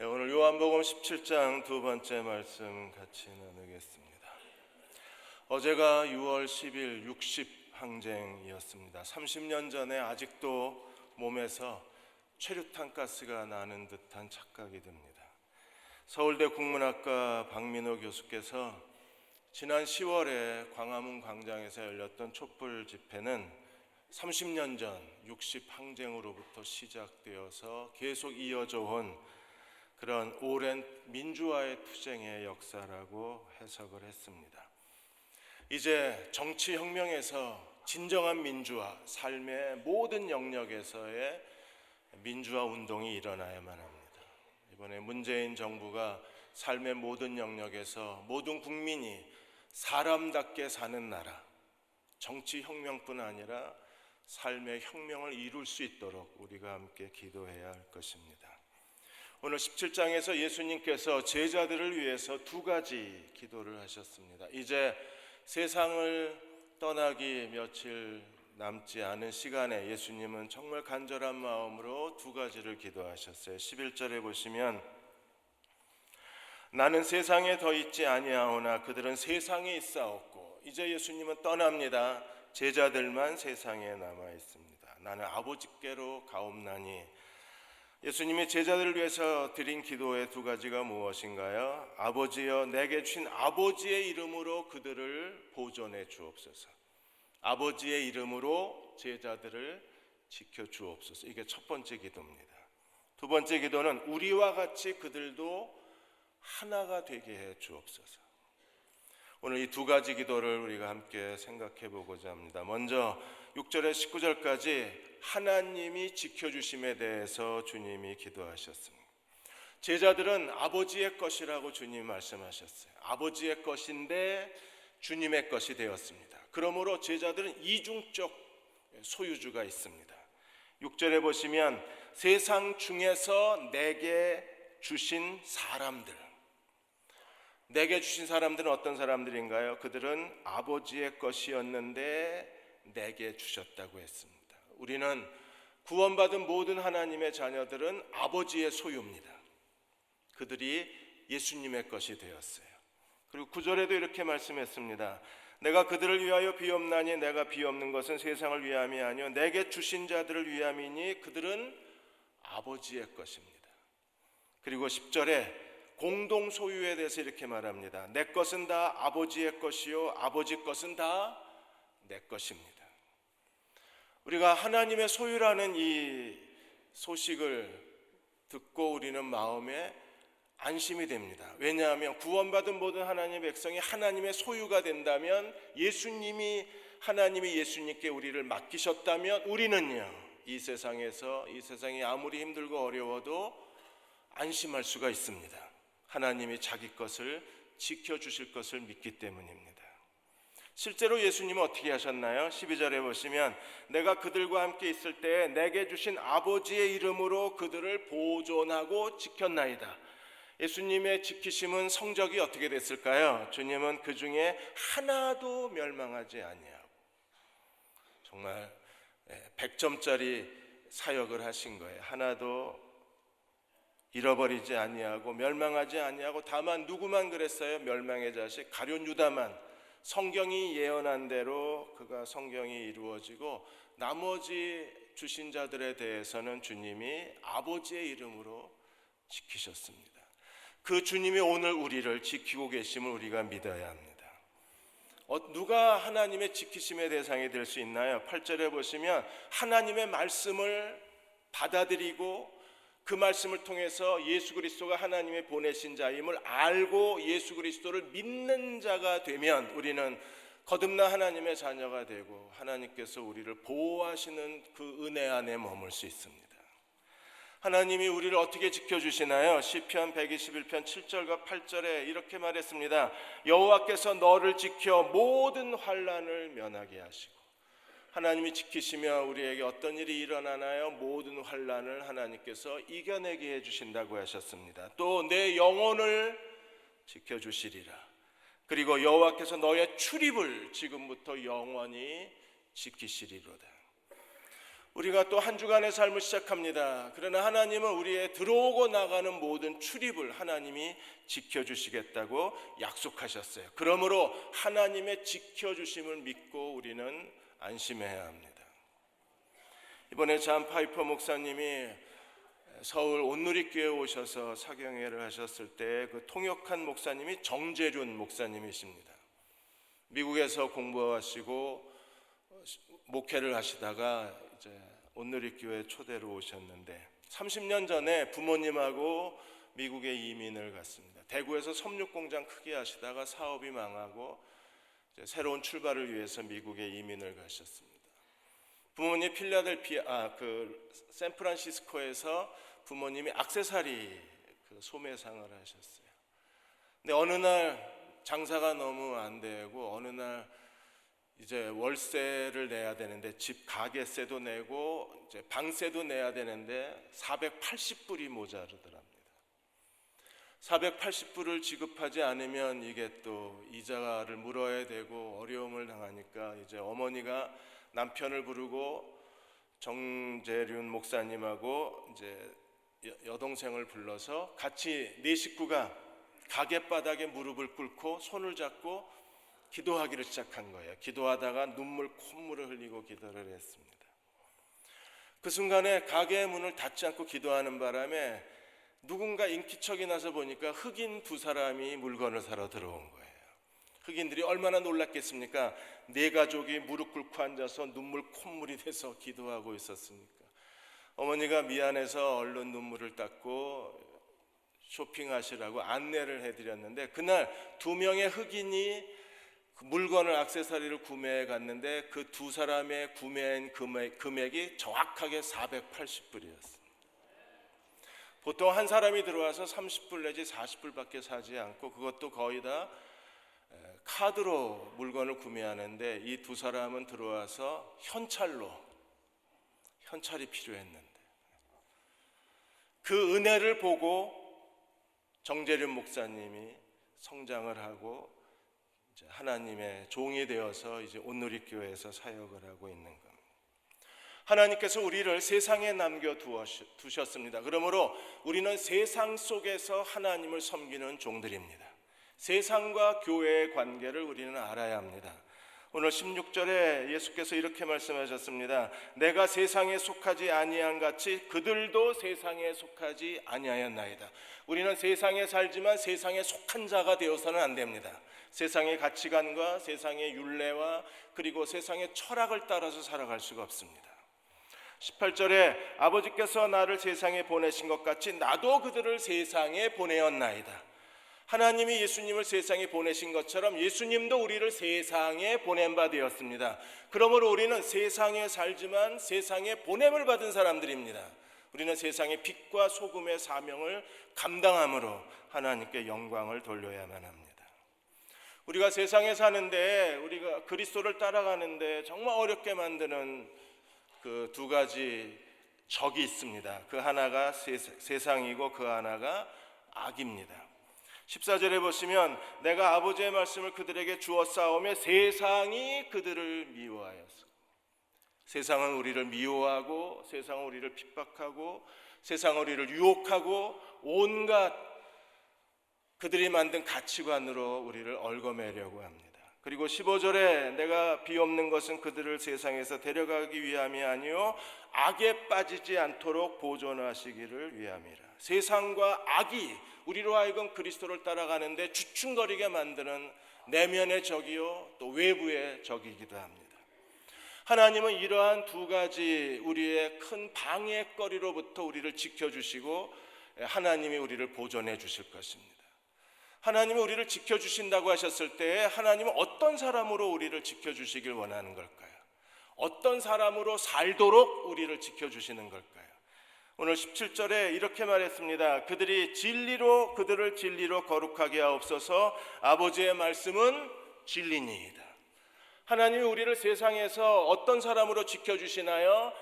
오늘 요한복음 17장 두 번째 말씀 같이 나누겠습니다. 어제가 6월 10일 60항쟁이었습니다. 30년 전에 아직도 몸에서 최루탄 가스가 나는 듯한 착각이 듭니다. 서울대 국문학과 박민호 교수께서 지난 10월에 광화문 광장에서 열렸던 촛불 집회는 30년 전 60항쟁으로부터 시작되어서 계속 이어져 온 그런 오랜 민주화의 투쟁의 역사라고 해석을 했습니다. 이제 정치혁명에서 진정한 민주화, 삶의 모든 영역에서의 민주화 운동이 일어나야만 합니다. 이번에 문재인 정부가 삶의 모든 영역에서 모든 국민이 사람답게 사는 나라, 정치혁명뿐 아니라 삶의 혁명을 이룰 수 있도록 우리가 함께 기도해야 할 것입니다. 오늘 17장에서 예수님께서 제자들을 위해서 두 가지 기도를 하셨습니다. 이제 세상을 떠나기 며칠 남지 않은 시간에 예수님은 정말 간절한 마음으로 두 가지를 기도하셨어요. 11절에 보시면 나는 세상에 더 있지 아니하오나 그들은 세상에 있사옵고, 이제 예수님은 떠납니다. 제자들만 세상에 남아 있습니다. 나는 아버지께로 가옵나니. 예수님이 제자들을 위해서 드린 기도의 두 가지가 무엇인가요? 아버지여, 내게 주신 아버지의 이름으로 그들을 보존해 주옵소서. 아버지의 이름으로 제자들을 지켜 주옵소서. 이게 첫 번째 기도입니다. 두 번째 기도는 우리와 같이 그들도 하나가 되게 해 주옵소서. 오늘 이 두 가지 기도를 우리가 함께 생각해 보고자 합니다. 먼저 6절에 19절까지 하나님이 지켜주심에 대해서 주님이 기도하셨습니다. 제자들은 아버지의 것이라고 주님이 말씀하셨어요. 아버지의 것인데 주님의 것이 되었습니다. 그러므로 제자들은 이중적 소유주가 있습니다. 6절에 보시면 세상 중에서 내게 주신 사람들, 내게 주신 사람들은 어떤 사람들인가요? 그들은 아버지의 것이었는데 내게 주셨다고 했습니다. 우리는 구원받은 모든 하나님의 자녀들은 아버지의 소유입니다. 그들이 예수님의 것이 되었어요. 그리고 9절에도 이렇게 말씀했습니다. 내가 그들을 위하여 비옵나니 내가 비옵는 것은 세상을 위함이 아니요 내게 주신 자들을 위함이니 그들은 아버지의 것입니다. 그리고 10절에 공동 소유에 대해서 이렇게 말합니다. 내 것은 다 아버지의 것이요 아버지 것은 다 내 것입니다. 우리가 하나님의 소유라는 이 소식을 듣고 우리는 마음에 안심이 됩니다. 왜냐하면 구원받은 모든 하나님의 백성이 하나님의 소유가 된다면, 예수님이 하나님이 예수님께 우리를 맡기셨다면 우리는요, 이 세상이 아무리 힘들고 어려워도 안심할 수가 있습니다. 하나님이 자기 것을 지켜주실 것을 믿기 때문입니다. 실제로 예수님은 어떻게 하셨나요? 12절에 보시면 내가 그들과 함께 있을 때 내게 주신 아버지의 이름으로 그들을 보존하고 지켰나이다. 예수님의 지키심은 성적이 어떻게 됐을까요? 주님은 그 중에 하나도 멸망하지 아니하고, 정말 100점짜리 사역을 하신 거예요. 하나도 잃어버리지 아니하고 멸망하지 아니하고, 다만 누구만 그랬어요? 멸망의 자식 가룟 유다만 성경이 예언한 대로 그가 성경이 이루어지고, 나머지 주신 자들에 대해서는 주님이 아버지의 이름으로 지키셨습니다. 그 주님이 오늘 우리를 지키고 계심을 우리가 믿어야 합니다. 누가 하나님의 지키심의 대상이 될 수 있나요? 8절에 보시면 하나님의 말씀을 받아들이고 그 말씀을 통해서 예수 그리스도가 하나님의 보내신 자임을 알고 예수 그리스도를 믿는 자가 되면 우리는 거듭난 하나님의 자녀가 되고 하나님께서 우리를 보호하시는 그 은혜 안에 머물 수 있습니다. 하나님이 우리를 어떻게 지켜주시나요? 시편 121편 7절과 8절에 이렇게 말했습니다. 여호와께서 너를 지켜 모든 환난을 면하게 하시고, 하나님이 지키시며 우리에게 어떤 일이 일어나나요? 모든 환난을 하나님께서 이겨내게 해주신다고 하셨습니다. 또 내 영혼을 지켜주시리라. 그리고 여호와께서 너의 출입을 지금부터 영원히 지키시리로다. 우리가 또 한 주간의 삶을 시작합니다. 그러나 하나님은 우리의 들어오고 나가는 모든 출입을 하나님이 지켜주시겠다고 약속하셨어요. 그러므로 하나님의 지켜주심을 믿고 우리는 안심해야 합니다. 이번에 잔 파이퍼 목사님이 서울 온누리교회에 오셔서 사경회를 하셨을 때 그 통역한 목사님이 정재륜 목사님이십니다. 미국에서 공부하시고 목회를 하시다가 이제 온누리교회 초대로 오셨는데 30년 전에 부모님하고 미국에 이민을 갔습니다. 대구에서 섬유공장 크게 하시다가 사업이 망하고 이제 새로운 출발을 위해서 미국에 이민을 가셨습니다. 부모님 필라델피아 샌프란시스코에서 부모님이 액세서리 소매상을 하셨어요. 근데 어느 날 장사가 너무 안 되고 어느 날 이제 월세를 내야 되는데 집 가게세도 내고 이제 방세도 내야 되는데 480불이 모자르더랍니다. 480불을 지급하지 않으면 이게 또 이자를 물어야 되고 어려움을 당하니까 이제 어머니가 남편을 부르고 정재륜 목사님하고 이제 여동생을 불러서 같이 네 식구가 가게 바닥에 무릎을 꿇고 손을 잡고 기도하기를 시작한 거예요. 기도하다가 콧물을 흘리고 기도를 했습니다. 그 순간에 가게의 문을 닫지 않고 기도하는 바람에 누군가 인기척이 나서 보니까 흑인 두 사람이 물건을 사러 들어온 거예요. 흑인들이 얼마나 놀랐겠습니까? 네 가족이 무릎 꿇고 앉아서 콧물이 돼서 기도하고 있었으니까. 어머니가 미안해서 얼른 눈물을 닦고 쇼핑하시라고 안내를 해드렸는데 그날 2명의 흑인이 물건을 액세서리를 구매해 갔는데 그 두 사람의 구매한 금액이 정확하게 480불이었습니다. 보통 한 사람이 들어와서 30불 내지 40불밖에 사지 않고 그것도 거의 다 카드로 물건을 구매하는데 이 두 사람은 들어와서 현찰이 필요했는데 그 은혜를 보고 정재륜 목사님이 성장을 하고 이제 하나님의 종이 되어서 이제 온누리교회에서 사역을 하고 있는 겁니다. 하나님께서 우리를 세상에 남겨 두셨습니다. 그러므로 우리는 세상 속에서 하나님을 섬기는 종들입니다. 세상과 교회의 관계를 우리는 알아야 합니다. 오늘 16절에 예수께서 이렇게 말씀하셨습니다. 내가 세상에 속하지 아니한 같이 그들도 세상에 속하지 아니하였나이다. 우리는 세상에 살지만 세상에 속한 자가 되어서는 안 됩니다. 세상의 가치관과 세상의 율례와 그리고 세상의 철학을 따라서 살아갈 수가 없습니다. 18절에 아버지께서 나를 세상에 보내신 것 같이 나도 그들을 세상에 보내었나이다. 하나님이 예수님을 세상에 보내신 것처럼 예수님도 우리를 세상에 보낸 바 되었습니다. 그러므로 우리는 세상에 살지만 세상에 보냄을 받은 사람들입니다. 우리는 세상의 빛과 소금의 사명을 감당함으로 하나님께 영광을 돌려야만 합니다. 우리가 세상에 사는데 우리가 그리스도를 따라가는데 정말 어렵게 만드는 그 두 가지 적이 있습니다. 그 하나가 세상이고 그 하나가 악입니다. 14절에 보시면 내가 아버지의 말씀을 그들에게 주었사오며 세상이 그들을 미워하였어. 세상은 우리를 미워하고 세상은 우리를 핍박하고 세상은 우리를 유혹하고 온갖 그들이 만든 가치관으로 우리를 얽어매려고 합니다. 그리고 15절에 내가 비옵는 것은 그들을 세상에서 데려가기 위함이 아니요 악에 빠지지 않도록 보존하시기를 위함이라. 세상과 악이 우리로 하여금 그리스도를 따라가는데 주춤거리게 만드는 내면의 적이요 또 외부의 적이기도 합니다. 하나님은 이러한 두 가지 우리의 큰 방해거리로부터 우리를 지켜주시고 하나님이 우리를 보존해 주실 것입니다. 하나님이 우리를 지켜주신다고 하셨을 때 하나님은 어떤 사람으로 우리를 지켜주시길 원하는 걸까요? 어떤 사람으로 살도록 우리를 지켜주시는 걸까요? 오늘 17절에 이렇게 말했습니다. 그들을 진리로 거룩하게 하옵소서. 아버지의 말씀은 진리니이다. 하나님이 우리를 세상에서 어떤 사람으로 지켜주시나요?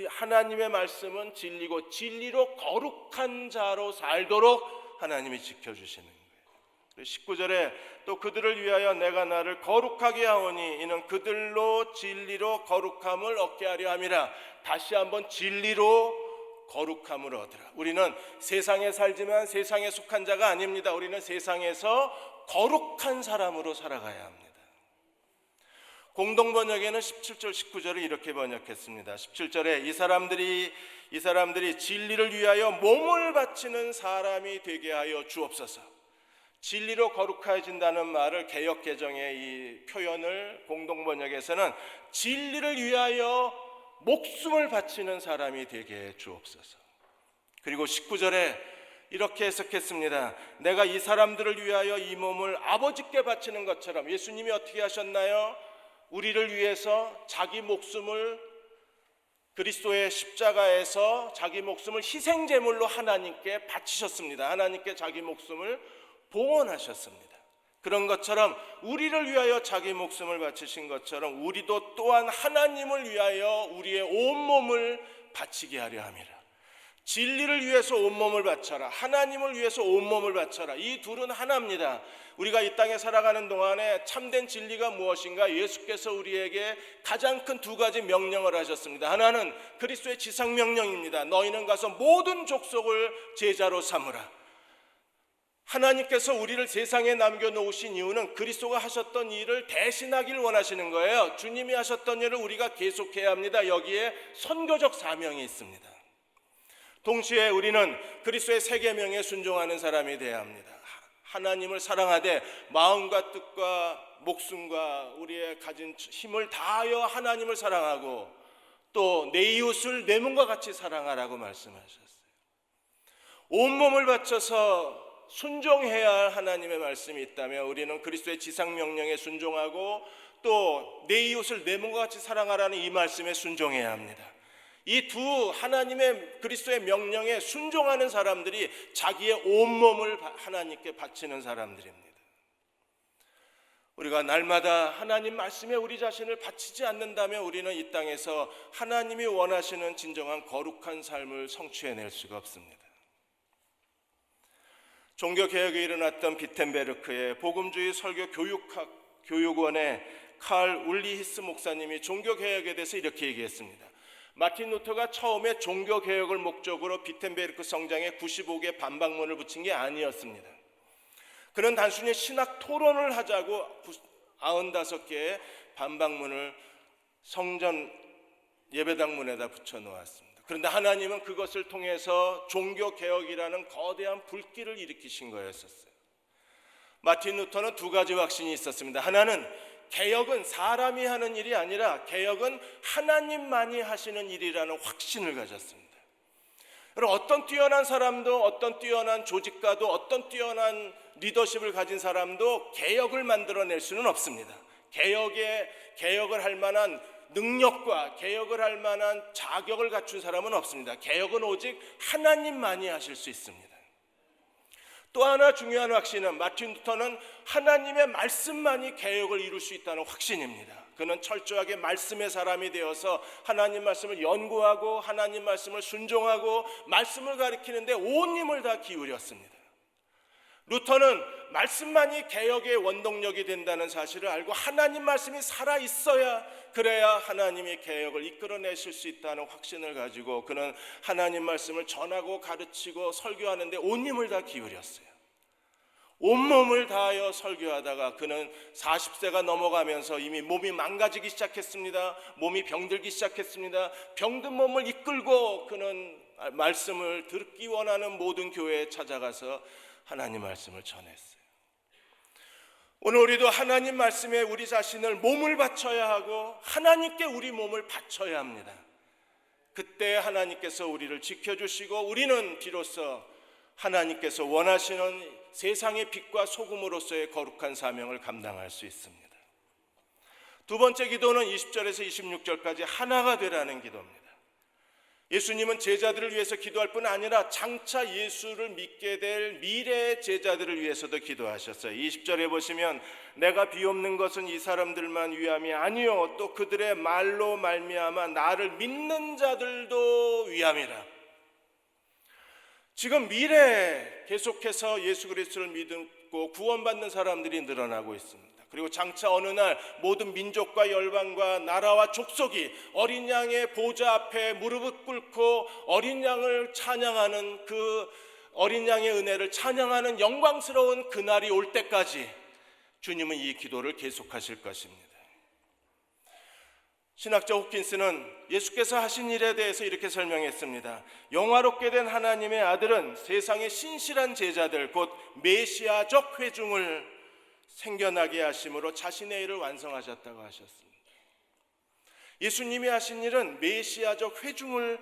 하나님의 말씀은 진리고 진리로 거룩한 자로 살도록 하나님이 지켜주시는 거예요. 19절에 또 그들을 위하여 내가 나를 거룩하게 하오니 이는 그들로 진리로 거룩함을 얻게 하려 함이라. 다시 한번 진리로 거룩함을 얻으라. 우리는 세상에 살지만 세상에 속한 자가 아닙니다. 우리는 세상에서 거룩한 사람으로 살아가야 합니다. 공동번역에는 17절 19절을 이렇게 번역했습니다. 17절에 이 사람들이 진리를 위하여 몸을 바치는 사람이 되게 하여 주옵소서. 진리로 거룩해진다는 말을 개역개정의 이 표현을 공동번역에서는 진리를 위하여 목숨을 바치는 사람이 되게 해 주옵소서. 그리고 19절에 이렇게 해석했습니다. 내가 이 사람들을 위하여 이 몸을 아버지께 바치는 것처럼. 예수님이 어떻게 하셨나요? 우리를 위해서 자기 목숨을 그리스도의 십자가에서 자기 목숨을 희생제물로 하나님께 바치셨습니다. 하나님께 자기 목숨을 봉헌하셨습니다. 그런 것처럼 우리를 위하여 자기 목숨을 바치신 것처럼 우리도 또한 하나님을 위하여 우리의 온몸을 바치게 하려 함이라. 진리를 위해서 온몸을 바쳐라. 하나님을 위해서 온몸을 바쳐라. 이 둘은 하나입니다. 우리가 이 땅에 살아가는 동안에 참된 진리가 무엇인가? 예수께서 우리에게 가장 큰 두 가지 명령을 하셨습니다. 하나는 그리스도의 지상명령입니다. 너희는 가서 모든 족속을 제자로 삼으라. 하나님께서 우리를 세상에 남겨놓으신 이유는 그리스도가 하셨던 일을 대신하길 원하시는 거예요. 주님이 하셨던 일을 우리가 계속해야 합니다. 여기에 선교적 사명이 있습니다. 동시에 우리는 그리스도의 세 계명에 순종하는 사람이 되어야 합니다. 하나님을 사랑하되 마음과 뜻과 목숨과 우리의 가진 힘을 다하여 하나님을 사랑하고 또 내 이웃을 내 몸과 같이 사랑하라고 말씀하셨어요. 온몸을 바쳐서 순종해야 할 하나님의 말씀이 있다면 우리는 그리스도의 지상명령에 순종하고 또 내 이웃을 내 몸과 같이 사랑하라는 이 말씀에 순종해야 합니다. 이 두 하나님의 그리스도의 명령에 순종하는 사람들이 자기의 온몸을 하나님께 바치는 사람들입니다. 우리가 날마다 하나님 말씀에 우리 자신을 바치지 않는다면 우리는 이 땅에서 하나님이 원하시는 진정한 거룩한 삶을 성취해낼 수가 없습니다. 종교개혁이 일어났던 비텐베르크의 복음주의 설교 교육원의 칼 울리히스 목사님이 종교개혁에 대해서 이렇게 얘기했습니다. 마틴 루터가 처음에 종교개혁을 목적으로 비텐베르크 성장에 95개 반박문을 붙인 게 아니었습니다. 그는 단순히 신학 토론을 하자고 95개의 반박문을 성전 예배당문에다 붙여놓았습니다. 그런데 하나님은 그것을 통해서 종교개혁이라는 거대한 불길을 일으키신 거였었어요. 마틴 루터는 두 가지 확신이 있었습니다. 하나는 개혁은 사람이 하는 일이 아니라 개혁은 하나님만이 하시는 일이라는 확신을 가졌습니다. 여러분, 어떤 뛰어난 사람도 어떤 뛰어난 조직가도 어떤 뛰어난 리더십을 가진 사람도 개혁을 만들어낼 수는 없습니다. 개혁을 할 만한 능력과 개혁을 할 만한 자격을 갖춘 사람은 없습니다. 개혁은 오직 하나님만이 하실 수 있습니다. 또 하나 중요한 확신은 마틴 루터는 하나님의 말씀만이 개혁을 이룰 수 있다는 확신입니다. 그는 철저하게 말씀의 사람이 되어서 하나님 말씀을 연구하고 하나님 말씀을 순종하고 말씀을 가리키는데 온 힘을 다 기울였습니다. 루터는 말씀만이 개혁의 원동력이 된다는 사실을 알고 하나님 말씀이 살아있어야 그래야 하나님이 개혁을 이끌어내실 수 있다는 확신을 가지고 그는 하나님 말씀을 전하고 가르치고 설교하는데 온 힘을 다 기울였어요. 온몸을 다하여 설교하다가 그는 40세가 넘어가면서 이미 몸이 망가지기 시작했습니다. 몸이 병들기 시작했습니다. 병든 몸을 이끌고 그는 말씀을 듣기 원하는 모든 교회에 찾아가서 하나님 말씀을 전했어요. 오늘 우리도 하나님 말씀에 우리 자신을 몸을 바쳐야 하고 하나님께 우리 몸을 바쳐야 합니다. 그때 하나님께서 우리를 지켜주시고 우리는 비로소 하나님께서 원하시는 세상의 빛과 소금으로서의 거룩한 사명을 감당할 수 있습니다. 두 번째 기도는 20절에서 26절까지 하나가 되라는 기도입니다. 예수님은 제자들을 위해서 기도할 뿐 아니라 장차 예수를 믿게 될 미래의 제자들을 위해서도 기도하셨어요. 20절에 보시면 내가 비옵는 것은 이 사람들만 위함이 아니요 또 그들의 말로 말미암아 나를 믿는 자들도 위함이라. 지금 미래에 계속해서 예수 그리스도를 믿고 구원받는 사람들이 늘어나고 있습니다. 그리고 장차 어느 날 모든 민족과 열방과 나라와 족속이 어린 양의 보좌 앞에 무릎을 꿇고 어린 양을 찬양하는, 그 어린 양의 은혜를 찬양하는 영광스러운 그날이 올 때까지 주님은 이 기도를 계속하실 것입니다. 신학자 호킨스는 예수께서 하신 일에 대해서 이렇게 설명했습니다. 영화롭게 된 하나님의 아들은 세상의 신실한 제자들, 곧 메시아적 회중을 생겨나게 하심으로 자신의 일을 완성하셨다고 하셨습니다. 예수님이 하신 일은 메시아적 회중을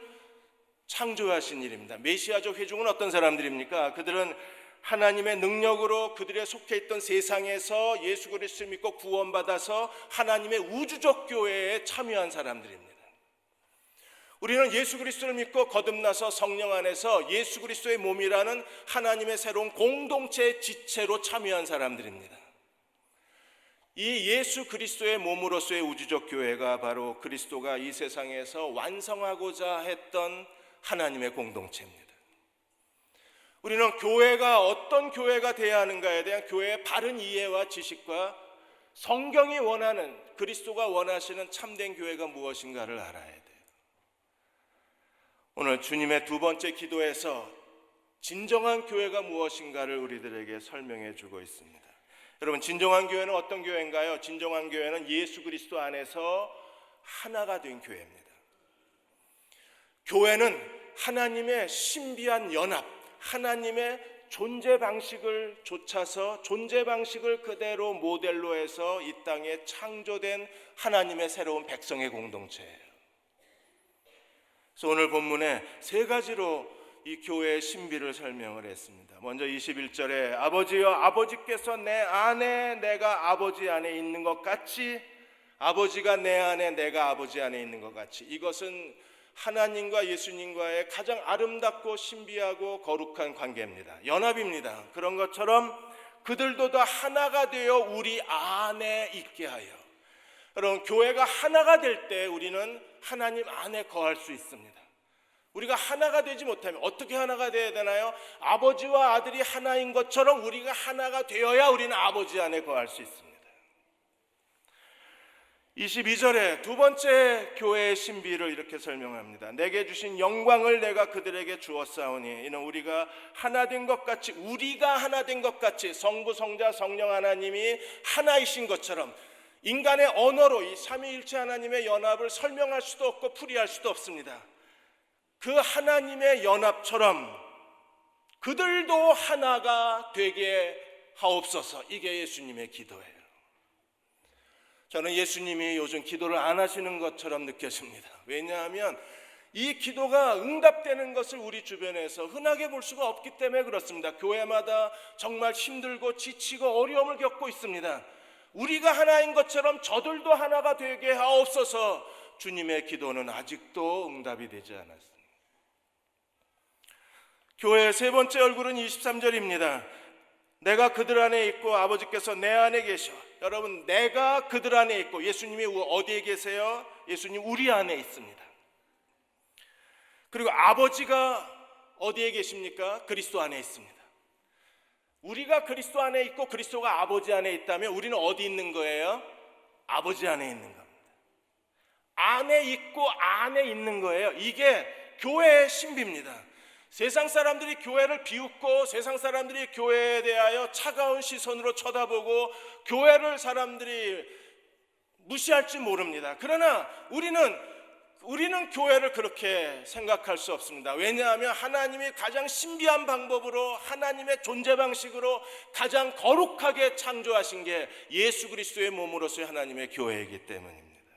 창조하신 일입니다. 메시아적 회중은 어떤 사람들입니까? 그들은 하나님의 능력으로 그들의 속해 있던 세상에서 예수 그리스도를 믿고 구원받아서 하나님의 우주적 교회에 참여한 사람들입니다. 우리는 예수 그리스도를 믿고 거듭나서 성령 안에서 예수 그리스도의 몸이라는 하나님의 새로운 공동체의 지체로 참여한 사람들입니다. 이 예수 그리스도의 몸으로서의 우주적 교회가 바로 그리스도가 이 세상에서 완성하고자 했던 하나님의 공동체입니다. 우리는 교회가 어떤 교회가 되어야 하는가에 대한 교회의 바른 이해와 지식과 성경이 원하는, 그리스도가 원하시는 참된 교회가 무엇인가를 알아야 돼요. 오늘 주님의 두 번째 기도에서 진정한 교회가 무엇인가를 우리들에게 설명해 주고 있습니다. 여러분, 진정한 교회는 어떤 교회인가요? 진정한 교회는 예수 그리스도 안에서 하나가 된 교회입니다. 교회는 하나님의 신비한 연합, 하나님의 존재 방식을 좇아서 존재 방식을 그대로 모델로 해서 이 땅에 창조된 하나님의 새로운 백성의 공동체예요. 그래서 오늘 본문에 세 가지로 이 교회의 신비를 설명을 했습니다. 먼저 21절에 아버지여, 아버지께서 내 안에 내가 아버지 안에 있는 것 같이, 아버지가 내 안에 내가 아버지 안에 있는 것 같이. 이것은 하나님과 예수님과의 가장 아름답고 신비하고 거룩한 관계입니다. 연합입니다. 그런 것처럼 그들도 다 하나가 되어 우리 안에 있게 하여. 여러분, 교회가 하나가 될 때 우리는 하나님 안에 거할 수 있습니다. 우리가 하나가 되지 못하면 어떻게 하나가 되어야 되나요? 아버지와 아들이 하나인 것처럼 우리가 하나가 되어야 우리는 아버지 안에 거할 수 있습니다. 22절에 두 번째 교회의 신비를 이렇게 설명합니다. 내게 주신 영광을 내가 그들에게 주었사오니 이는 우리가 하나 된 것 같이, 우리가 하나 된 것 같이 성부 성자 성령 하나님이 하나이신 것처럼 인간의 언어로 이 삼위일체 하나님의 연합을 설명할 수도 없고 풀이할 수도 없습니다. 그 하나님의 연합처럼 그들도 하나가 되게 하옵소서. 이게 예수님의 기도예요. 저는 예수님이 요즘 기도를 안 하시는 것처럼 느껴집니다. 왜냐하면 이 기도가 응답되는 것을 우리 주변에서 흔하게 볼 수가 없기 때문에 그렇습니다. 교회마다 정말 힘들고 지치고 어려움을 겪고 있습니다. 우리가 하나인 것처럼 저들도 하나가 되게 하옵소서. 주님의 기도는 아직도 응답이 되지 않았습니다. 교회의 세 번째 얼굴은 23절입니다. 내가 그들 안에 있고 아버지께서 내 안에 계셔. 여러분, 내가 그들 안에 있고, 예수님이 어디에 계세요? 예수님 우리 안에 있습니다. 그리고 아버지가 어디에 계십니까? 그리스도 안에 있습니다. 우리가 그리스도 안에 있고 그리스도가 아버지 안에 있다면 우리는 어디 있는 거예요? 아버지 안에 있는 겁니다. 안에 있고 안에 있는 거예요. 이게 교회의 신비입니다. 세상 사람들이 교회를 비웃고 세상 사람들이 교회에 대하여 차가운 시선으로 쳐다보고 교회를 사람들이 무시할지 모릅니다. 그러나 우리는 교회를 그렇게 생각할 수 없습니다. 왜냐하면 하나님이 가장 신비한 방법으로 하나님의 존재 방식으로 가장 거룩하게 창조하신 게 예수 그리스도의 몸으로서의 하나님의 교회이기 때문입니다.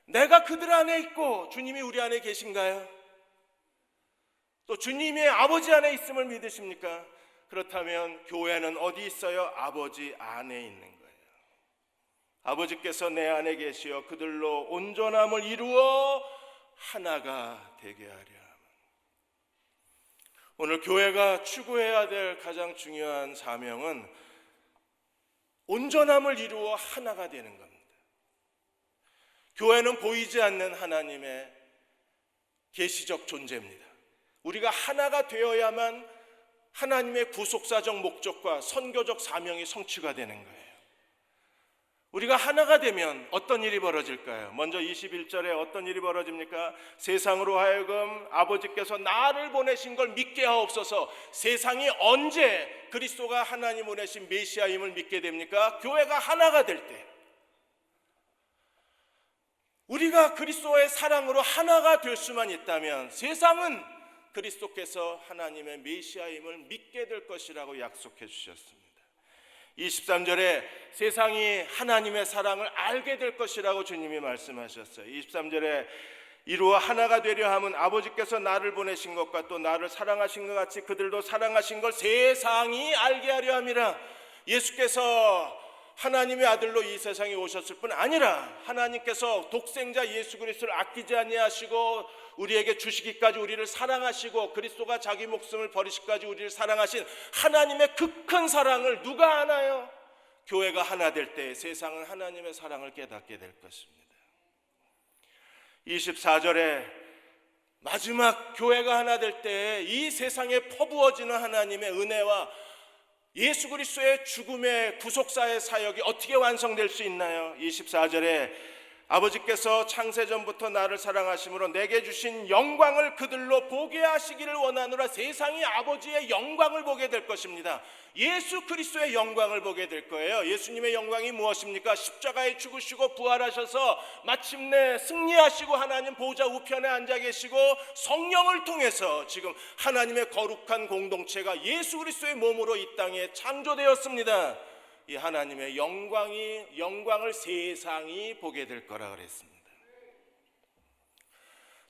내가 그들 안에 있고 주님이 우리 안에 계신가요? 또 주님의 아버지 안에 있음을 믿으십니까? 그렇다면 교회는 어디 있어요? 아버지 안에 있는 거예요. 아버지께서 내 안에 계시어 그들로 온전함을 이루어 하나가 되게 하려. 오늘 교회가 추구해야 될 가장 중요한 사명은 온전함을 이루어 하나가 되는 겁니다. 교회는 보이지 않는 하나님의 계시적 존재입니다. 우리가 하나가 되어야만 하나님의 구속사적 목적과 선교적 사명이 성취가 되는 거예요. 우리가 하나가 되면 어떤 일이 벌어질까요? 먼저 21절에 어떤 일이 벌어집니까? 세상으로 하여금 아버지께서 나를 보내신 걸 믿게 하옵소서. 세상이 언제 그리스도가 하나님 보내신 메시아임을 믿게 됩니까? 교회가 하나가 될 때. 우리가 그리스도의 사랑으로 하나가 될 수만 있다면 세상은 그리스도께서 하나님의 메시아임을 믿게 될 것이라고 약속해 주셨습니다. 23절에 세상이 하나님의 사랑을 알게 될 것이라고 주님이 말씀하셨어요. 23절에 이루어 하나가 되려 함은 아버지께서 나를 보내신 것과 또 나를 사랑하신 것 같이 그들도 사랑하신 걸 세상이 알게 하려 함이라. 예수께서 하나님의 아들로 이 세상에 오셨을 뿐 아니라 하나님께서 독생자 예수 그리스도를 아끼지 아니하시고 우리에게 주시기까지 우리를 사랑하시고 그리스도가 자기 목숨을 버리시기까지 우리를 사랑하신 하나님의 그 큰 사랑을 누가 아나요? 교회가 하나 될 때 세상은 하나님의 사랑을 깨닫게 될 것입니다. 24절에 마지막 교회가 하나 될 때 이 세상에 퍼부어지는 하나님의 은혜와 예수 그리스도의 죽음의 구속사의 사역이 어떻게 완성될 수 있나요? 24절에 아버지께서 창세전부터 나를 사랑하심으로 내게 주신 영광을 그들로 보게 하시기를 원하노라. 세상이 아버지의 영광을 보게 될 것입니다. 예수 그리스도의 영광을 보게 될 거예요. 예수님의 영광이 무엇입니까? 십자가에 죽으시고 부활하셔서 마침내 승리하시고 하나님 보좌 우편에 앉아 계시고 성령을 통해서 지금 하나님의 거룩한 공동체가 예수 그리스도의 몸으로 이 땅에 창조되었습니다. 이 하나님의 영광을 세상이 보게 될 거라 그랬습니다.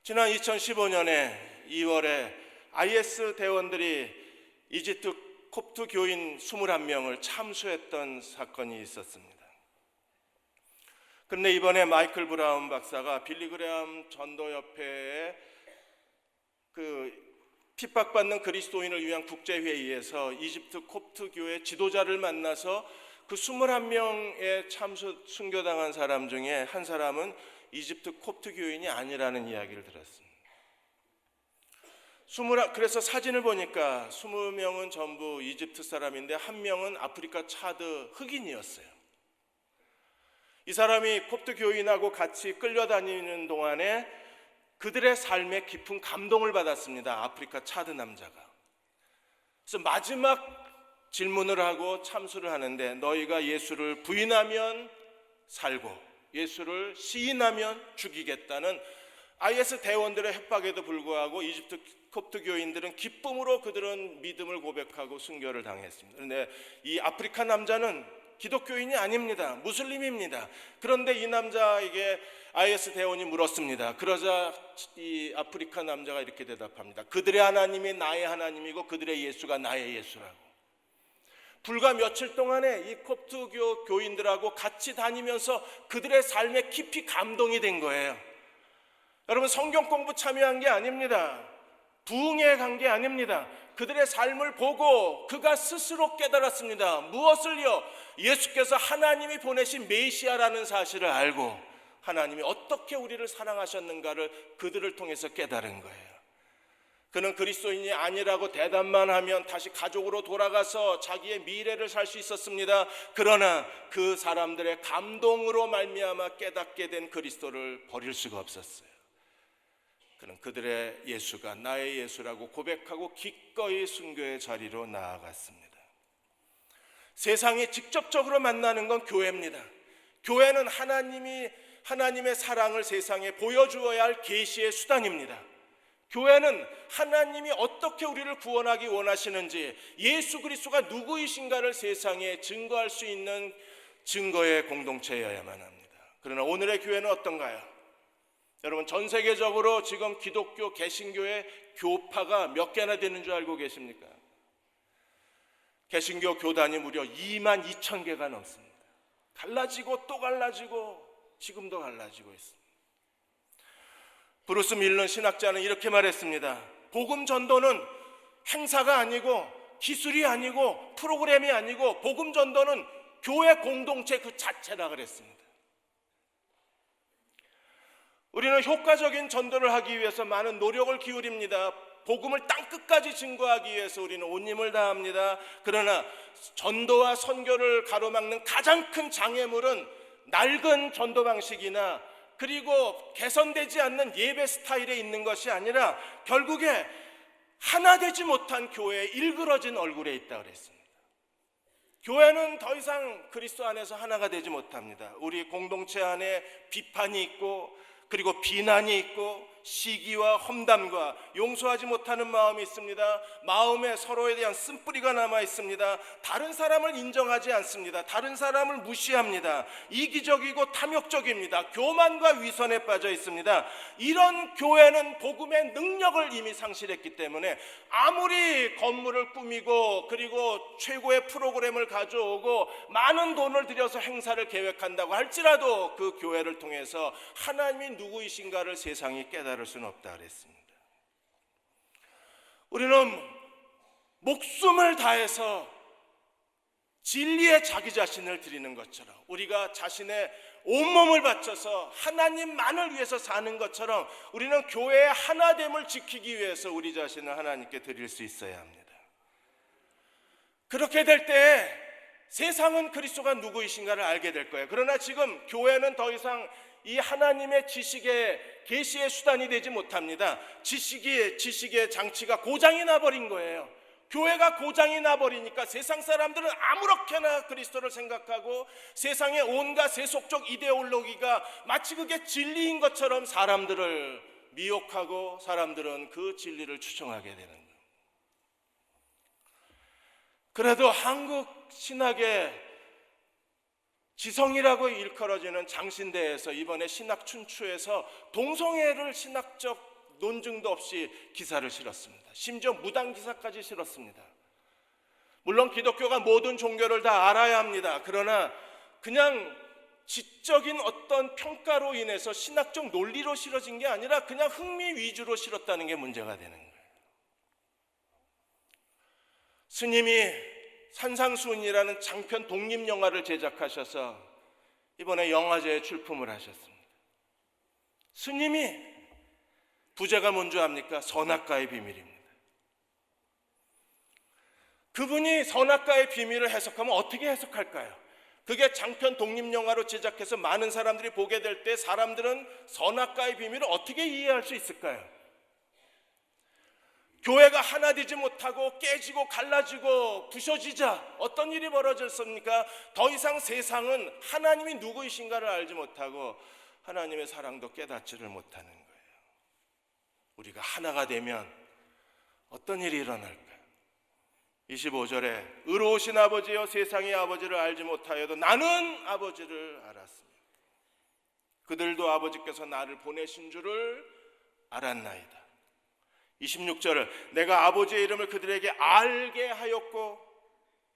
지난 2015년에 2월에 IS 대원들이 이집트 콥트 교인 21명을 참수했던 사건이 있었습니다. 그런데 이번에 마이클 브라운 박사가 빌리 그레함 전도협회에 핍박받는 그리스도인을 위한 국제회의에서 이집트 콥트 교회 지도자를 만나서 그 21명의 참수 순교당한 사람 중에 한 사람은 이집트 콥트 교인이 아니라는 이야기를 들었습니다. 그래서 사진을 보니까 20명은 전부 이집트 사람인데 한 명은 아프리카 차드 흑인이었어요. 이 사람이 콥트 교인하고 같이 끌려다니는 동안에 그들의 삶에 깊은 감동을 받았습니다. 아프리카 차드 남자가. 그래서 마지막 질문을 하고 참수를 하는데 너희가 예수를 부인하면 살고 예수를 시인하면 죽이겠다는 IS 대원들의 협박에도 불구하고 이집트 콥트 교인들은 기쁨으로 그들은 믿음을 고백하고 순교를 당했습니다. 그런데 이 아프리카 남자는 기독교인이 아닙니다. 무슬림입니다. 그런데 이 남자에게 IS 대원이 물었습니다. 그러자 이 아프리카 남자가 이렇게 대답합니다. 그들의 하나님이 나의 하나님이고 그들의 예수가 나의 예수라고. 불과 며칠 동안에 이 콥트교 교인들하고 같이 다니면서 그들의 삶에 깊이 감동이 된 거예요. 여러분, 성경 공부 참여한 게 아닙니다. 부흥회 간 게 아닙니다. 그들의 삶을 보고 그가 스스로 깨달았습니다. 무엇을요? 예수께서 하나님이 보내신 메시아라는 사실을 알고 하나님이 어떻게 우리를 사랑하셨는가를 그들을 통해서 깨달은 거예요. 그는 그리스도인이 아니라고 대답만 하면 다시 가족으로 돌아가서 자기의 미래를 살 수 있었습니다. 그러나 그 사람들의 감동으로 말미암아 깨닫게 된 그리스도를 버릴 수가 없었어요. 그는 그들의 예수가 나의 예수라고 고백하고 기꺼이 순교의 자리로 나아갔습니다. 세상에 직접적으로 만나는 건 교회입니다. 교회는 하나님의 사랑을 세상에 보여주어야 할 계시의 수단입니다. 교회는 하나님이 어떻게 우리를 구원하기 원하시는지 예수 그리스도가 누구이신가를 세상에 증거할 수 있는 증거의 공동체여야만 합니다. 그러나 오늘의 교회는 어떤가요? 여러분, 전 세계적으로 지금 기독교 개신교의 교파가 몇 개나 되는 줄 알고 계십니까? 개신교 교단이 무려 22,000개가 넘습니다. 갈라지고 또 갈라지고 지금도 갈라지고 있습니다. 브루스 밀런 신학자는 이렇게 말했습니다. 복음 전도는 행사가 아니고 기술이 아니고 프로그램이 아니고 복음 전도는 교회 공동체 그 자체라 그랬습니다. 우리는 효과적인 전도를 하기 위해서 많은 노력을 기울입니다. 복음을 땅끝까지 증거하기 위해서 우리는 온 힘을 다합니다. 그러나 전도와 선교를 가로막는 가장 큰 장애물은 낡은 전도 방식이나 그리고 개선되지 않는 예배 스타일에 있는 것이 아니라 결국에 하나 되지 못한 교회의 일그러진 얼굴에 있다 그랬습니다. 교회는 더 이상 그리스도 안에서 하나가 되지 못합니다. 우리 공동체 안에 비판이 있고 그리고 비난이 있고 시기와 험담과 용서하지 못하는 마음이 있습니다. 마음에 서로에 대한 쓴뿌리가 남아 있습니다. 다른 사람을 인정하지 않습니다. 다른 사람을 무시합니다. 이기적이고 탐욕적입니다. 교만과 위선에 빠져 있습니다. 이런 교회는 복음의 능력을 이미 상실했기 때문에 아무리 건물을 꾸미고 그리고 최고의 프로그램을 가져오고 많은 돈을 들여서 행사를 계획한다고 할지라도 그 교회를 통해서 하나님이 누구이신가를 세상이 깨달을 수는 없다 그랬습니다. 우리는 목숨을 다해서 진리에 자기 자신을 드리는 것처럼 우리가 자신의 온몸을 바쳐서 하나님만을 위해서 사는 것처럼 우리는 교회의 하나됨을 지키기 위해서 우리 자신을 하나님께 드릴 수 있어야 합니다. 그렇게 될 때 세상은 그리스도가 누구이신가를 알게 될 거예요. 그러나 지금 교회는 더 이상 이 하나님의 지식의 계시의 수단이 되지 못합니다. 지식의 장치가 고장이 나버린 거예요. 교회가 고장이 나버리니까 세상 사람들은 아무렇게나 그리스도를 생각하고 세상의 온갖 세속적 이데올로기가 마치 그게 진리인 것처럼 사람들을 미혹하고 사람들은 그 진리를 추종하게 되는 거예요. 그래도 한국 신학의 지성이라고 일컬어지는 장신대에서 이번에 신학 춘추에서 동성애를 신학적 논증도 없이 기사를 실었습니다. 심지어 무당 기사까지 실었습니다. 물론 기독교가 모든 종교를 다 알아야 합니다. 그러나 그냥 지적인 어떤 평가로 인해서 신학적 논리로 실어진 게 아니라 그냥 흥미 위주로 실었다는 게 문제가 되는 거예요. 스님이 산상수훈이라는 장편 독립영화를 제작하셔서 이번에 영화제에 출품을 하셨습니다. 스님이 부제가 뭔지 압니까? 선악과의 비밀입니다. 그분이 선악과의 비밀을 해석하면 어떻게 해석할까요? 그게 장편 독립영화로 제작해서 많은 사람들이 보게 될 때 사람들은 선악과의 비밀을 어떻게 이해할 수 있을까요? 교회가 하나 되지 못하고 깨지고 갈라지고 부서지자 어떤 일이 벌어졌습니까? 더 이상 세상은 하나님이 누구이신가를 알지 못하고 하나님의 사랑도 깨닫지를 못하는 거예요. 우리가 하나가 되면 어떤 일이 일어날까요? 25절에 의로우신 아버지여 세상의 아버지를 알지 못하여도 나는 아버지를 알았습니다. 그들도 아버지께서 나를 보내신 줄을 알았나이다. 26절을 내가 아버지의 이름을 그들에게 알게 하였고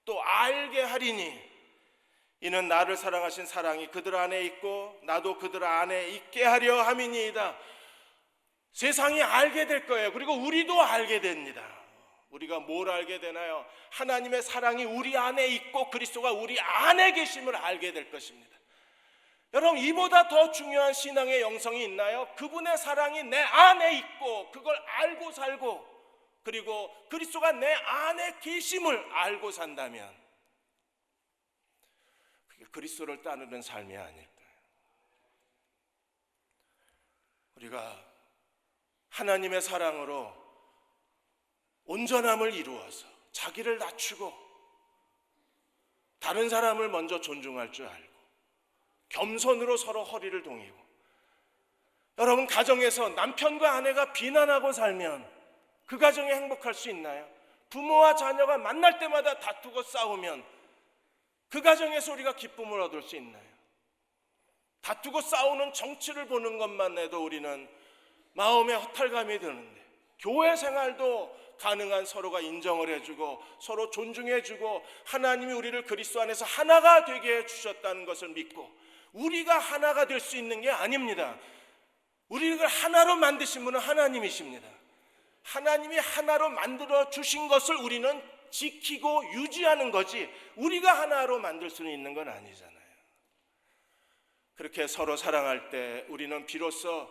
또 알게 하리니 이는 나를 사랑하신 사랑이 그들 안에 있고 나도 그들 안에 있게 하려 함이니이다. 세상이 알게 될 거예요. 그리고 우리도 알게 됩니다. 우리가 뭘 알게 되나요? 하나님의 사랑이 우리 안에 있고 그리스도가 우리 안에 계심을 알게 될 것입니다. 여러분, 이보다 더 중요한 신앙의 영성이 있나요? 그분의 사랑이 내 안에 있고 그걸 알고 살고 그리고 그리스도가 내 안에 계심을 알고 산다면 그게 그리스도를 따르는 삶이 아닐까요? 우리가 하나님의 사랑으로 온전함을 이루어서 자기를 낮추고 다른 사람을 먼저 존중할 줄 알고 겸손으로 서로 허리를 동이고, 여러분 가정에서 남편과 아내가 비난하고 살면 그 가정이 행복할 수 있나요? 부모와 자녀가 만날 때마다 다투고 싸우면 그 가정에서 우리가 기쁨을 얻을 수 있나요? 다투고 싸우는 정치를 보는 것만 해도 우리는 마음에 허탈감이 드는데 교회 생활도 가능한 서로가 인정을 해주고 서로 존중해주고 하나님이 우리를 그리스도 안에서 하나가 되게 해주셨다는 것을 믿고 우리가 하나가 될 수 있는 게 아닙니다. 우리를 하나로 만드신 분은 하나님이십니다. 하나님이 하나로 만들어 주신 것을 우리는 지키고 유지하는 거지 우리가 하나로 만들 수는 있는 건 아니잖아요. 그렇게 서로 사랑할 때 우리는 비로소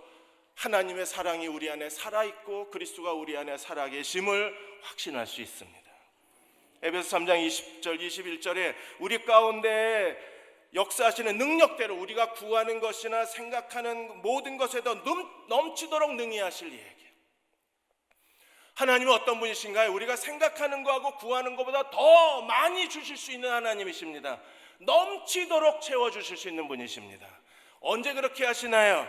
하나님의 사랑이 우리 안에 살아있고 그리스도가 우리 안에 살아계심을 확신할 수 있습니다. 에베소 3장 20절 21절에 우리 가운데 역사하시는 능력대로 우리가 구하는 것이나 생각하는 모든 것에 더 넘치도록 능히 하실 이에게. 하나님은 어떤 분이신가요? 우리가 생각하는 거하고 구하는 것보다 더 많이 주실 수 있는 하나님이십니다. 넘치도록 채워주실 수 있는 분이십니다. 언제 그렇게 하시나요?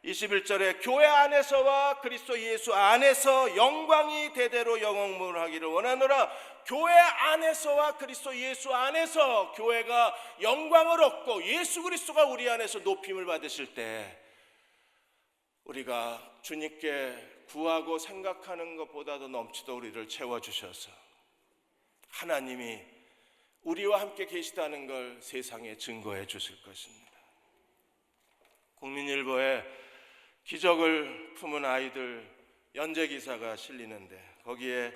21절에 교회 안에서와 그리스도 예수 안에서 영광이 대대로 영원무하기를 원하노라. 교회 안에서와 그리스도 예수 안에서 교회가 영광을 얻고 예수 그리스도가 우리 안에서 높임을 받으실 때 우리가 주님께 구하고 생각하는 것보다도 넘치도록 우리를 채워주셔서 하나님이 우리와 함께 계시다는 걸 세상에 증거해 주실 것입니다. 국민일보에 기적을 품은 아이들 연재기사가 실리는데 거기에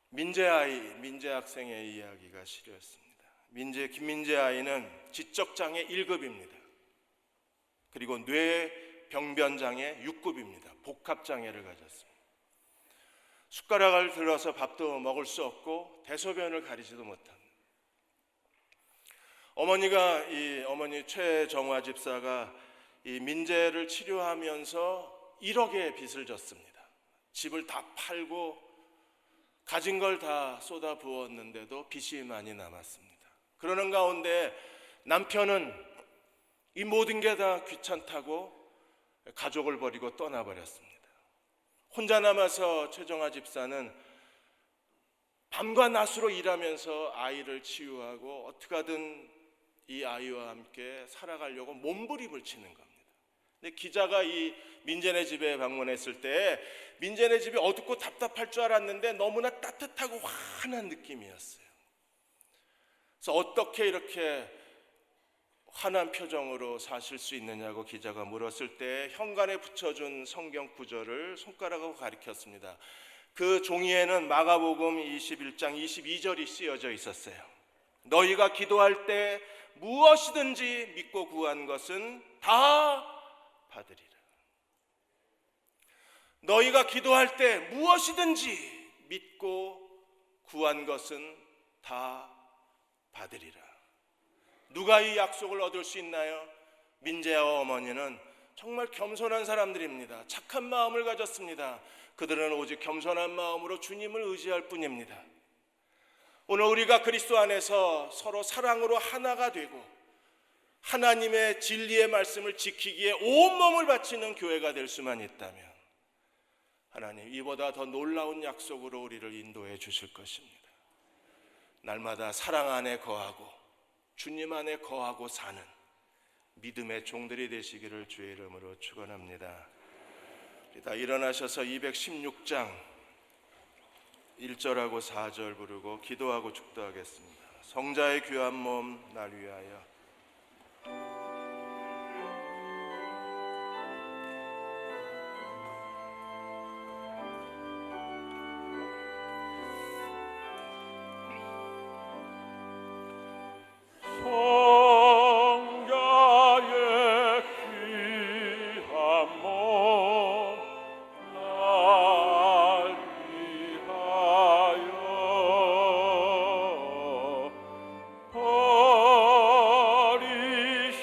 민재 학생의 이야기가 실렸습니다. 김민재 아이는 지적장애 1급입니다. 그리고 뇌병변장애 6급입니다. 복합장애를 가졌습니다. 숟가락을 들어서 밥도 먹을 수 없고 대소변을 가리지도 못합니다. 어머니 최정화 집사가 이 민재를 치료하면서 1억의 빚을 졌습니다. 집을 다 팔고 가진 걸 다 쏟아 부었는데도 빚이 많이 남았습니다. 그러는 가운데 남편은 이 모든 게 다 귀찮다고 가족을 버리고 떠나버렸습니다. 혼자 남아서 최정화 집사는 밤과 낮으로 일하면서 아이를 치유하고 어떻게 하든 이 아이와 함께 살아가려고 몸부림을 치는 겁니다. 근데 기자가 이 민재네 집에 방문했을 때 민재네 집이 어둡고 답답할 줄 알았는데 너무나 따뜻하고 환한 느낌이었어요. 그래서 어떻게 이렇게 환한 표정으로 사실 수 있느냐고 기자가 물었을 때 현관에 붙여준 성경 구절을 손가락으로 가리켰습니다. 그 종이에는 마가복음 21장 22절이 쓰여져 있었어요. 너희가 기도할 때 무엇이든지 믿고 구한 것은 다 받으리라. 너희가 기도할 때 무엇이든지 믿고 구한 것은 다 받으리라. 누가 이 약속을 얻을 수 있나요? 민재와 어머니는 정말 겸손한 사람들입니다. 착한 마음을 가졌습니다. 그들은 오직 겸손한 마음으로 주님을 의지할 뿐입니다. 오늘 우리가 그리스도 안에서 서로 사랑으로 하나가 되고 하나님의 진리의 말씀을 지키기에 온몸을 바치는 교회가 될 수만 있다면 하나님 이보다 더 놀라운 약속으로 우리를 인도해 주실 것입니다. 날마다 사랑 안에 거하고 주님 안에 거하고 사는 믿음의 종들이 되시기를 주의 이름으로 축원합니다. 다 일어나셔서 216장 1절하고 4절 부르고 기도하고 축도하겠습니다. 성자의 귀한 몸 날 위하여. 버리시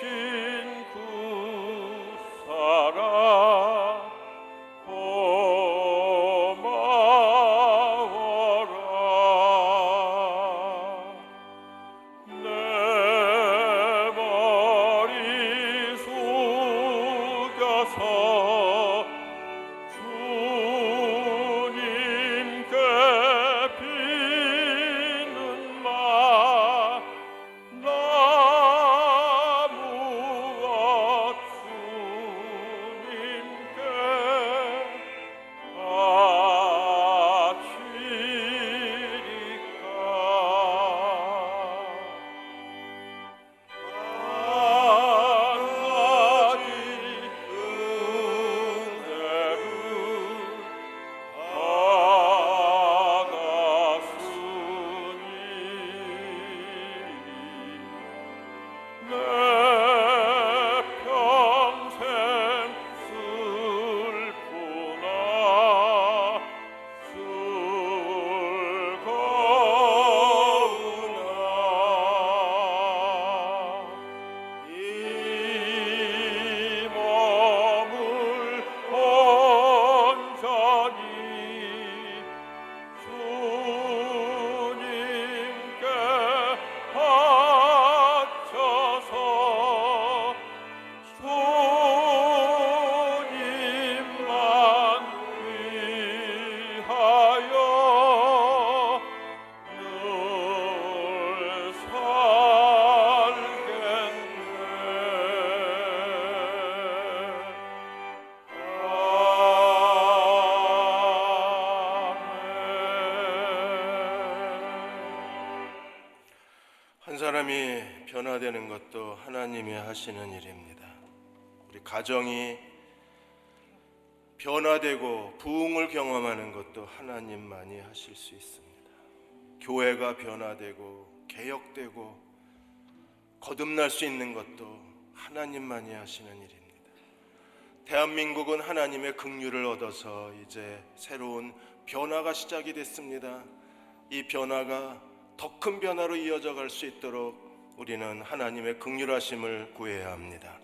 변화되는 것도 하나님이 하시는 일입니다. 우리 가정이 변화되고 부흥을 경험하는 것도 하나님만이 하실 수 있습니다. 교회가 변화되고 개혁되고 거듭날 수 있는 것도 하나님만이 하시는 일입니다. 대한민국은 하나님의 긍휼을 얻어서 이제 새로운 변화가 시작이 됐습니다. 이 변화가 더 큰 변화로 이어져 갈 수 있도록 우리는 하나님의 긍휼하심을 구해야 합니다.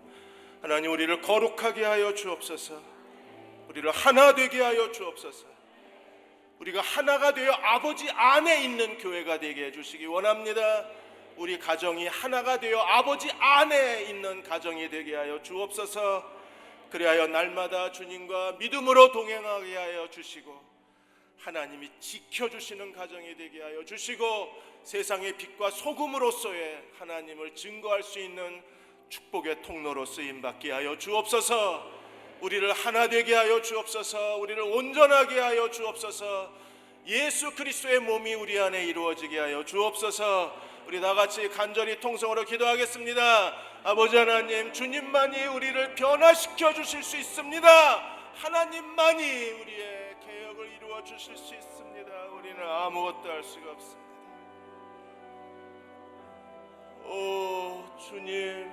하나님, 우리를 거룩하게 하여 주옵소서. 우리를 하나 되게 하여 주옵소서. 우리가 하나가 되어 아버지 안에 있는 교회가 되게 해주시기 원합니다. 우리 가정이 하나가 되어 아버지 안에 있는 가정이 되게 하여 주옵소서. 그리하여 날마다 주님과 믿음으로 동행하게 하여 주시고 하나님이 지켜주시는 가정이 되게 하여 주시고 세상의 빛과 소금으로서의 하나님을 증거할 수 있는 축복의 통로로 쓰임받게 하여 주옵소서. 우리를 하나 되게 하여 주옵소서. 우리를 온전하게 하여 주옵소서. 예수 그리스도의 몸이 우리 안에 이루어지게 하여 주옵소서. 우리 다같이 간절히 통성으로 기도하겠습니다. 아버지 하나님, 주님만이 우리를 변화시켜 주실 수 있습니다. 하나님만이 우리의 개혁을 이루어 주실 수 있습니다. 우리는 아무것도 할 수가 없습니다. 오 주님,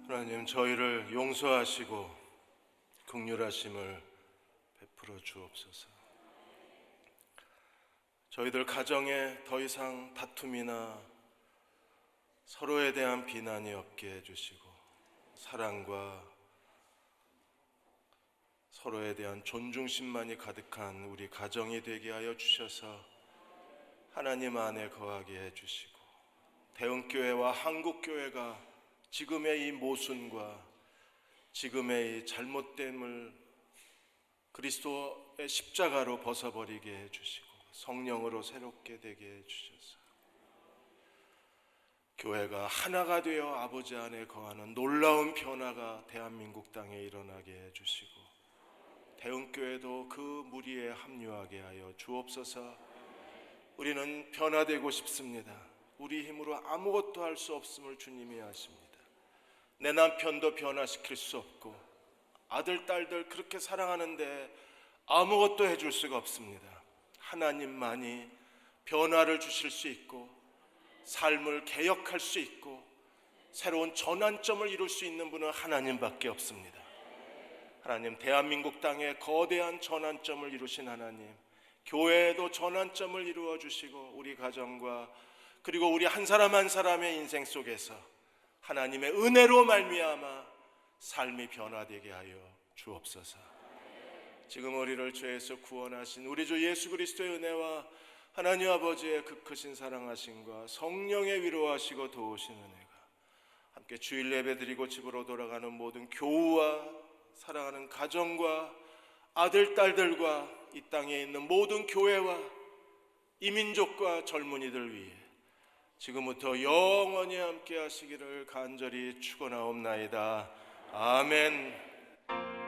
하나님, 저희를 용서하시고 긍휼하심을 베풀어 주옵소서. 저희들 가정에 더 이상 다툼이나 서로에 대한 비난이 없게 해주시고 사랑과 서로에 대한 존중심만이 가득한 우리 가정이 되게 하여 주셔서 하나님 안에 거하게 해주시고 대흥교회와 한국교회가 지금의 이 모순과 지금의 이 잘못됨을 그리스도의 십자가로 벗어버리게 해주시고 성령으로 새롭게 되게 해주셔서 교회가 하나가 되어 아버지 안에 거하는 놀라운 변화가 대한민국 땅에 일어나게 해주시고 대흥교회도 그 무리에 합류하게 하여 주옵소서. 우리는 변화되고 싶습니다. 우리 힘으로 아무것도 할 수 없음을 주님이 아십니다. 내 남편도 변화시킬 수 없고 아들, 딸들 그렇게 사랑하는데 아무것도 해줄 수가 없습니다. 하나님만이 변화를 주실 수 있고 삶을 개혁할 수 있고 새로운 전환점을 이룰 수 있는 분은 하나님밖에 없습니다. 하나님, 대한민국 땅에 거대한 전환점을 이루신 하나님, 교회에도 전환점을 이루어 주시고 우리 가정과 그리고 우리 한 사람 한 사람의 인생 속에서 하나님의 은혜로 말미암아 삶이 변화되게 하여 주옵소서. 지금 우리를 죄에서 구원하신 우리 주 예수 그리스도의 은혜와 하나님 아버지의 그 크신 사랑하심과 성령의 위로하시고 도우신 은혜가 함께 주일 예배 드리고 집으로 돌아가는 모든 교우와 사랑하는 가정과 아들, 딸들과 이 땅에 있는 모든 교회와 이민족과 젊은이들 위해 지금부터 영원히 함께 하시기를 간절히 축원하옵나이다. 아멘.